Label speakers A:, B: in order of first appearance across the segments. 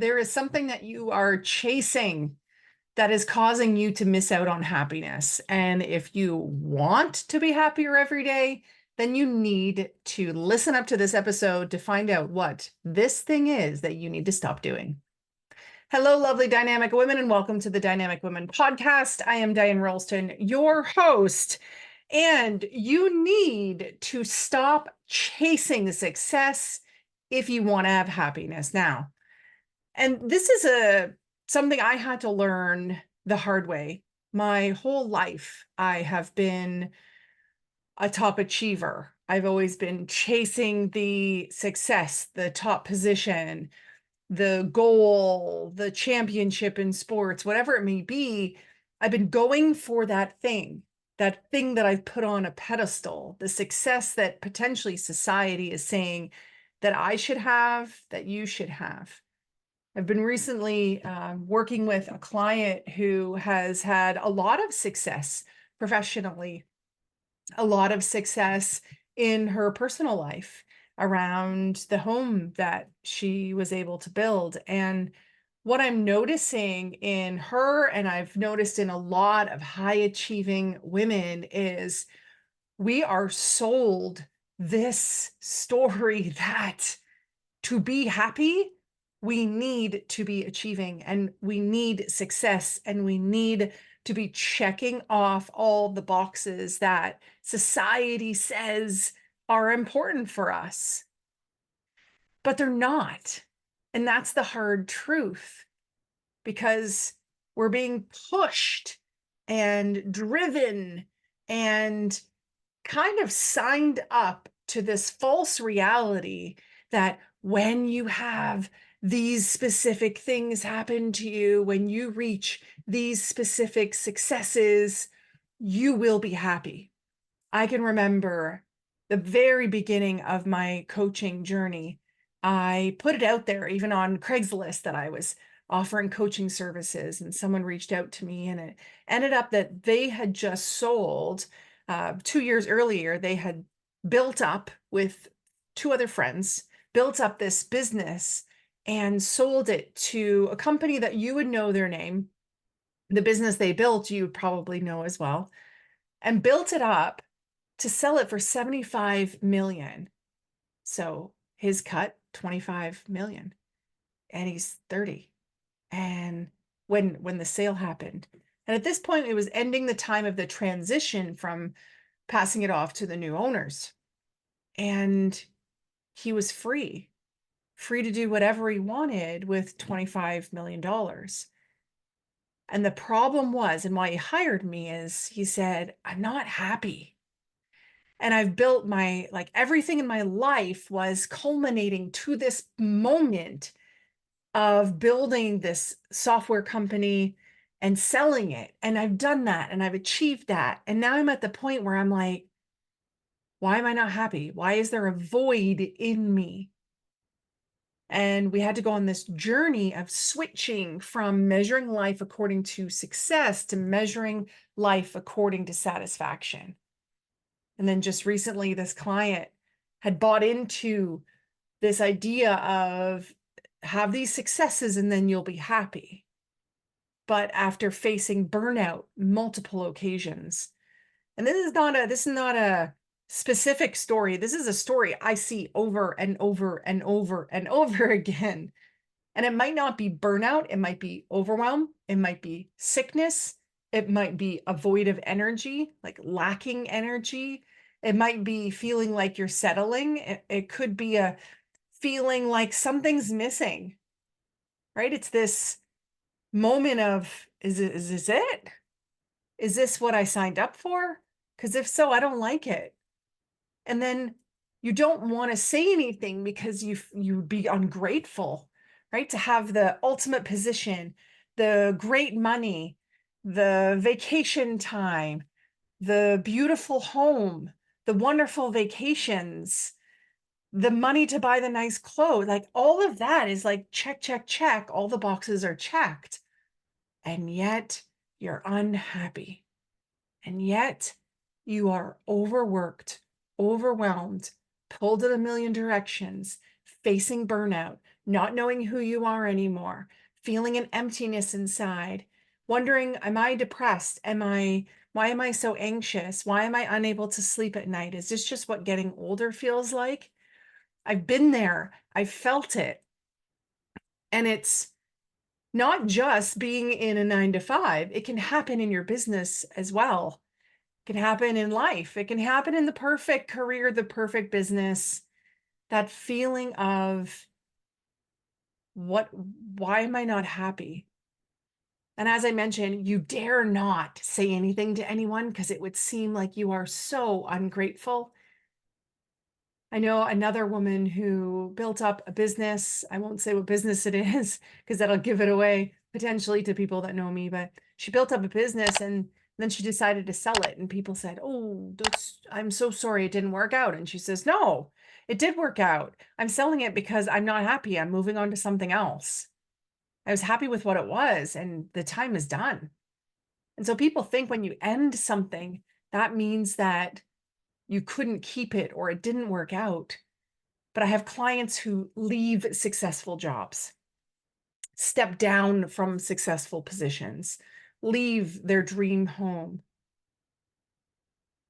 A: There is something that you are chasing that is causing you to miss out on happiness. And if you want to be happier every day, then you need to listen up to this episode to find out what this thing is that you need to stop doing. Hello, lovely dynamic women, and welcome to the Dynamic Women podcast. I am Diane Rolston, your host, and you need to stop chasing success if you want to have happiness now. And this is something I had to learn the hard way. My whole life, I have been a top achiever. I've always been chasing the success, the top position, the goal, the championship in sports, whatever it may be. I've been going for that thing that I've put on a pedestal, the success that potentially society is saying that I should have, that you should have. I've been recently working with a client who has had a lot of success professionally, a lot of success in her personal life around the home that she was able to build. And what I'm noticing in her, and I've noticed in a lot of high achieving women, is we are sold this story that to be happy, we need to be achieving and we need success and we need to be checking off all the boxes that society says are important for us. But they're not. And that's the hard truth, because we're being pushed and driven and kind of signed up to this false reality that when you have these specific things happen to you, when you reach these specific successes, you will be happy. I can remember the very beginning of my coaching journey. I put it out there, even on Craigslist, that I was offering coaching services, and someone reached out to me, and it ended up that they had just sold 2 years earlier. They had built up with two other friends, built up this business and sold it to a company that you would know their name. The business they built, you would probably know as well, and built it up to sell it for 75 million. So his cut, 25 million, and he's 30. And when the sale happened, and at this point, it was ending the time of the transition from passing it off to the new owners. And he was free to do whatever he wanted with $25 million. And the problem was, and why he hired me, is he said, I'm not happy. And I've built everything in my life was culminating to this moment of building this software company and selling it. And I've done that and I've achieved that. And now I'm at the point where I'm like, why am I not happy? Why is there a void in me? And we had to go on this journey of switching from measuring life according to success to measuring life according to satisfaction. And then just recently, this client had bought into this idea of have these successes and then you'll be happy. But after facing burnout multiple occasions, and this is not a specific story. This is a story I see over and over and over and over again. And it might not be burnout. It might be overwhelm. It might be sickness. It might be a void of energy, like lacking energy. It might be feeling like you're settling. It could be a feeling like something's missing, right? It's this moment of, is this it? Is this what I signed up for? Because if so, I don't like it. And then you don't want to say anything because you'd be ungrateful, right? To have the ultimate position, the great money, the vacation time, the beautiful home, the wonderful vacations, the money to buy the nice clothes, like all of that is like check, check, check. All the boxes are checked. And yet you're unhappy. And yet you are overworked, overwhelmed, pulled in a million directions, facing burnout, not knowing who you are anymore, feeling an emptiness inside, wondering, am I depressed? Why am I so anxious? Why am I unable to sleep at night? Is this just what getting older feels like? I've been there. I've felt it. And it's not just being in a 9 to 5. It can happen in your business as well. It can happen in life. It can happen in the perfect career, the perfect business. That feeling of why am I not happy? And as I mentioned, you dare not say anything to anyone because it would seem like you are so ungrateful. I know another woman who built up a business. I won't say what business it is because that'll give it away potentially to people that know me, but she built up a business and then she decided to sell it. And people said, "Oh, I'm so sorry it didn't work out." And she says, "No, it did work out. I'm selling it because I'm not happy. I'm moving on to something else. I was happy with what it was, and the time is done." And so people think when you end something, that means that you couldn't keep it or it didn't work out. But I have clients who leave successful jobs, step down from successful positions, leave their dream home.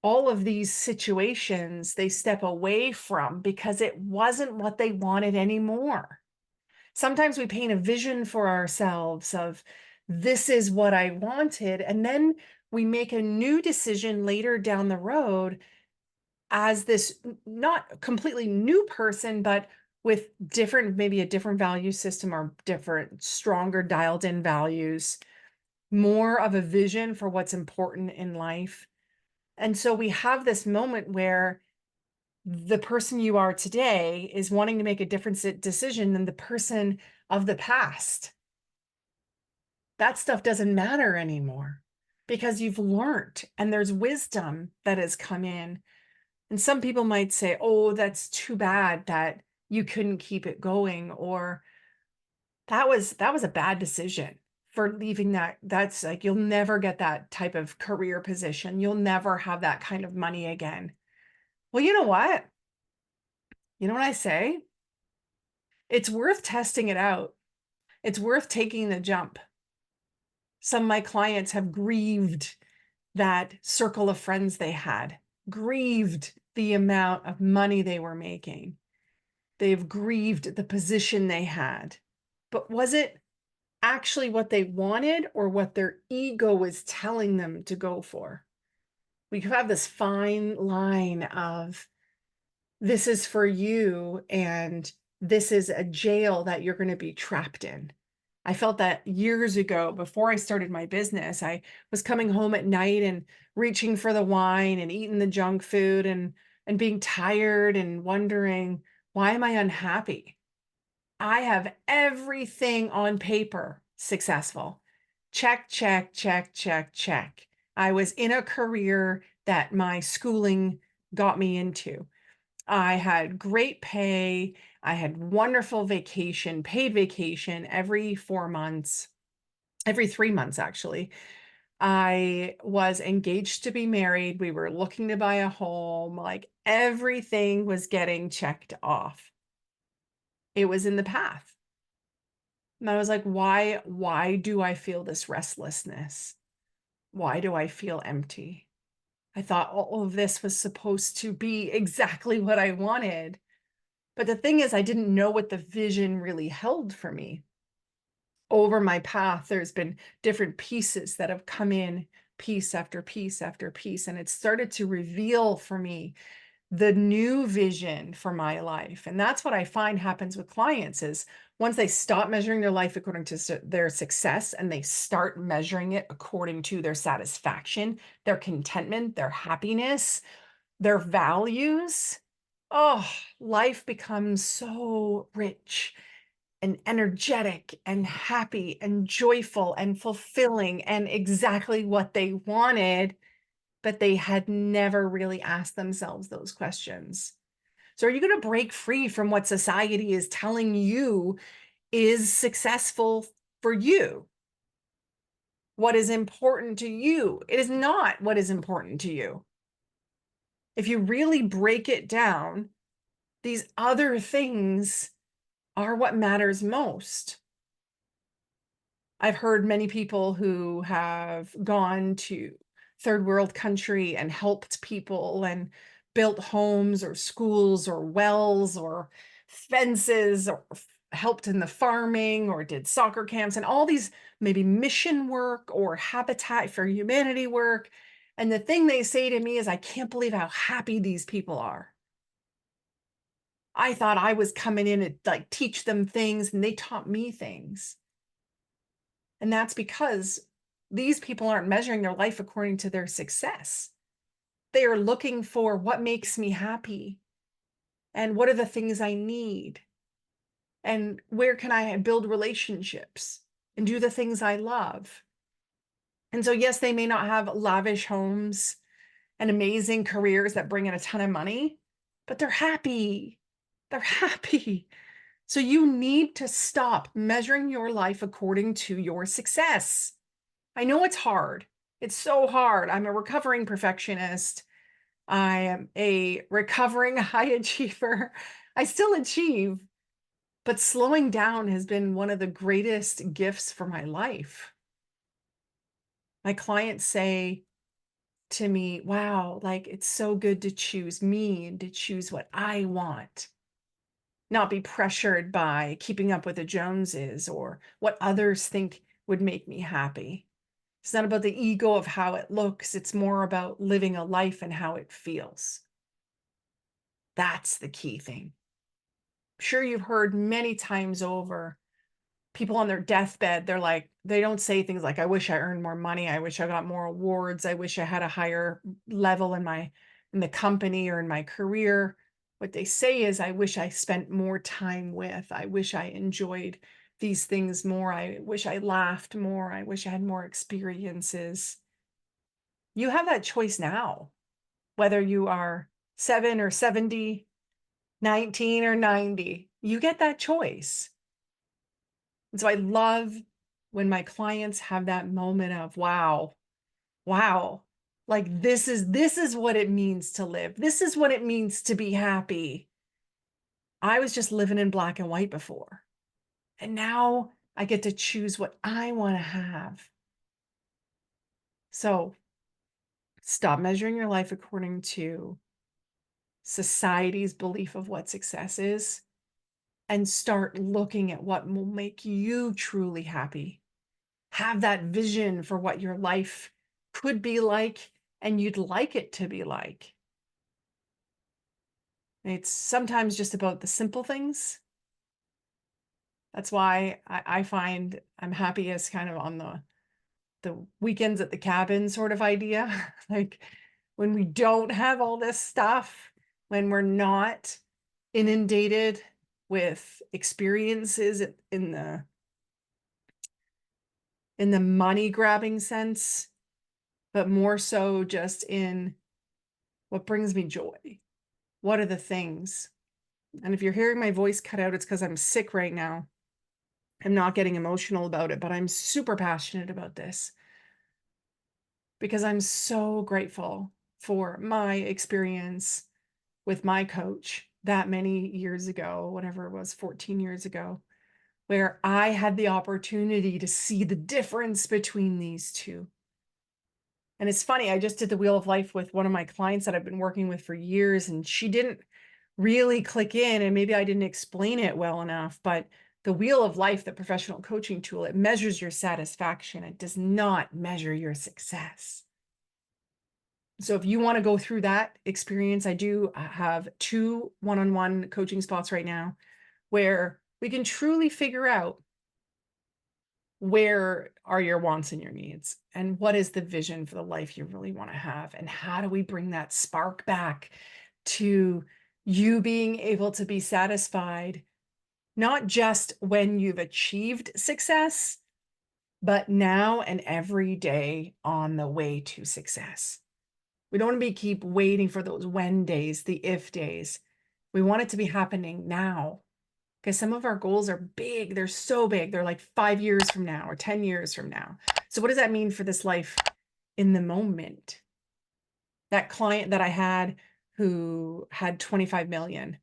A: All of these situations they step away from because it wasn't what they wanted anymore. Sometimes we paint a vision for ourselves of this is what I wanted, and then we make a new decision later down the road as this not completely new person, but with different, maybe a different value system or different, stronger dialed in values, more of a vision for what's important in life. And so we have this moment where the person you are today is wanting to make a different decision than the person of the past. That stuff doesn't matter anymore because you've learned and there's wisdom that has come in. And some people might say, "Oh, that's too bad that you couldn't keep it going," or that was a bad decision for leaving that. That's like you'll never get that type of career position. You'll never have that kind of money again. Well, you know what? You know what I say? It's worth testing it out. It's worth taking the jump. Some of my clients have grieved that circle of friends they had, grieved the amount of money they were making. They've grieved the position they had. But was it actually what they wanted or what their ego was telling them to go for? We have this fine line of this is for you and this is a jail that you're going to be trapped in. I felt that years ago before I started my business. I was coming home at night and reaching for the wine and eating the junk food and being tired and wondering, why am I unhappy? I have everything on paper successful. Check, check, check, check, check. I was in a career that my schooling got me into. I had great pay. I had wonderful vacation, paid vacation every 4 months, every 3 months, actually. I was engaged to be married. We were looking to buy a home. Like everything was getting checked off. It was in the path. And I was like, why do I feel this restlessness? Why do I feel empty? I thought all of this was supposed to be exactly what I wanted. But the thing is, I didn't know what the vision really held for me. Over my path, there's been different pieces that have come in, piece after piece after piece, and it started to reveal for me the new vision for my life. And that's what I find happens with clients is once they stop measuring their life according to their success and they start measuring it according to their satisfaction, their contentment, their happiness, their values, oh, life becomes so rich and energetic and happy and joyful and fulfilling and exactly what they wanted, but they had never really asked themselves those questions. So are you going to break free from what society is telling you is successful for you? What is important to you? It is not what is important to you. If you really break it down, these other things are what matters most. I've heard many people who have gone to third world country and helped people and built homes or schools or wells or fences or helped in the farming or did soccer camps and all these maybe mission work or Habitat for Humanity work. And the thing they say to me is, I can't believe how happy these people are. I thought I was coming in to like teach them things, and they taught me things. And that's because these people aren't measuring their life according to their success. They are looking for what makes me happy and what are the things I need and where can I build relationships and do the things I love. And so, yes, they may not have lavish homes and amazing careers that bring in a ton of money, but they're happy. They're happy. So you need to stop measuring your life according to your success. I know it's hard. It's so hard. I'm a recovering perfectionist. I am a recovering high achiever. I still achieve, but slowing down has been one of the greatest gifts for my life. My clients say to me, wow, like it's so good to choose me and to choose what I want, not be pressured by keeping up with the Joneses or what others think would make me happy. It's not about the ego of how it looks. It's more about living a life and how it feels. That's the key thing. I'm sure you've heard many times over people on their deathbed. They're like, they don't say things like, I wish I earned more money. I wish I got more awards. I wish I had a higher level in the company or in my career. What they say is, I wish I spent more time with, I wish I enjoyed these things more. I wish I laughed more. I wish I had more experiences. You have that choice now, whether you are 7 or 70, 19 or 90, you get that choice. And so I love when my clients have that moment of, wow, wow, like this is what it means to live. This is what it means to be happy. I was just living in black and white before. And now I get to choose what I want to have. So stop measuring your life according to society's belief of what success is and start looking at what will make you truly happy. Have that vision for what your life could be like and you'd like it to be like. It's sometimes just about the simple things. That's why I find I'm happiest kind of on the weekends at the cabin sort of idea. Like when we don't have all this stuff, when we're not inundated with experiences in the money grabbing sense, but more so just in what brings me joy. What are the things? And if you're hearing my voice cut out, it's because I'm sick right now. I'm not getting emotional about it, but I'm super passionate about this because I'm so grateful for my experience with my coach that many years ago, whatever it was, 14 years ago, where I had the opportunity to see the difference between these two. And it's funny, I just did the Wheel of Life with one of my clients that I've been working with for years, and she didn't really click in, and maybe I didn't explain it well enough, but the Wheel of Life, the professional coaching tool, it measures your satisfaction. It does not measure your success. So if you want to go through that experience, I do have 2 one-on-one coaching spots right now where we can truly figure out where are your wants and your needs and what is the vision for the life you really want to have, and how do we bring that spark back to you being able to be satisfied, not just when you've achieved success, but now and every day on the way to success. We don't want to keep waiting for those when days, the if days. We want it to be happening now, because some of our goals are big. They're so big. They're like 5 years from now or 10 years from now. So what does that mean for this life in the moment? That client that I had who had 25 million,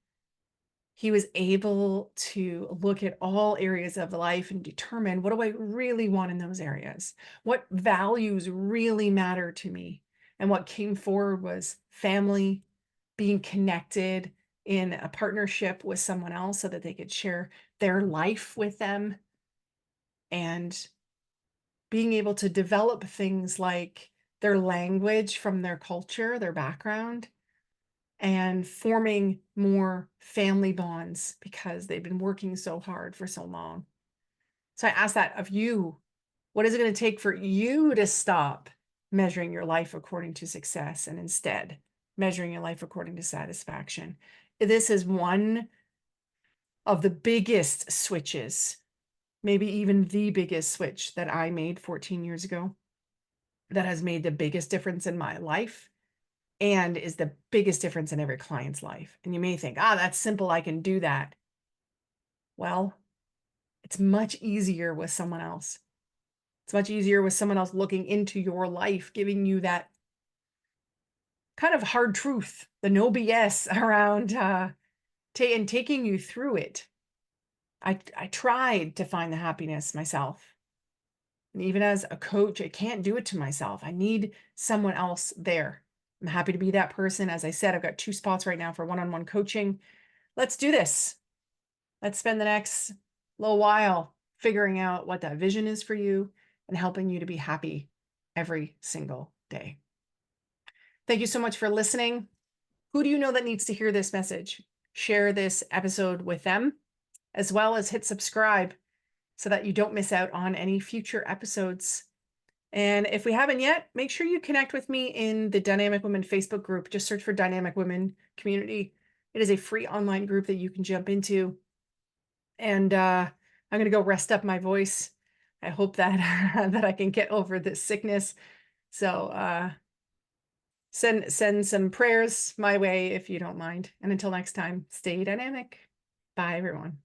A: he was able to look at all areas of life and determine, what do I really want in those areas? What values really matter to me? And what came forward was family, being connected in a partnership with someone else so that they could share their life with them, and being able to develop things like their language from their culture, their background, and forming more family bonds because they've been working so hard for so long. So I ask that of you. What is it going to take for you to stop measuring your life according to success and instead measuring your life according to satisfaction? This is one of the biggest switches, maybe even the biggest switch that I made 14 years ago, that has made the biggest difference in my life and is the biggest difference in every client's life. And you may think, that's simple, I can do that. Well, it's much easier with someone else. It's much easier with someone else looking into your life, giving you that kind of hard truth, the no BS around and taking you through it. I tried to find the happiness myself. And even as a coach, I can't do it to myself. I need someone else there. I'm happy to be that person. As I said, I've got 2 spots right now for one-on-one coaching. Let's do this. Let's spend the next little while figuring out what that vision is for you and helping you to be happy every single day. Thank you so much for listening. Who do you know that needs to hear this message? Share this episode with them, as well as hit subscribe so that you don't miss out on any future episodes. And if we haven't yet, make sure you connect with me in the Dynamic Women Facebook group. Just search for Dynamic Women Community. It is a free online group that you can jump into. And I'm going to go rest up my voice. I hope that that I can get over this sickness. So send some prayers my way if you don't mind. And until next time, stay dynamic. Bye, everyone.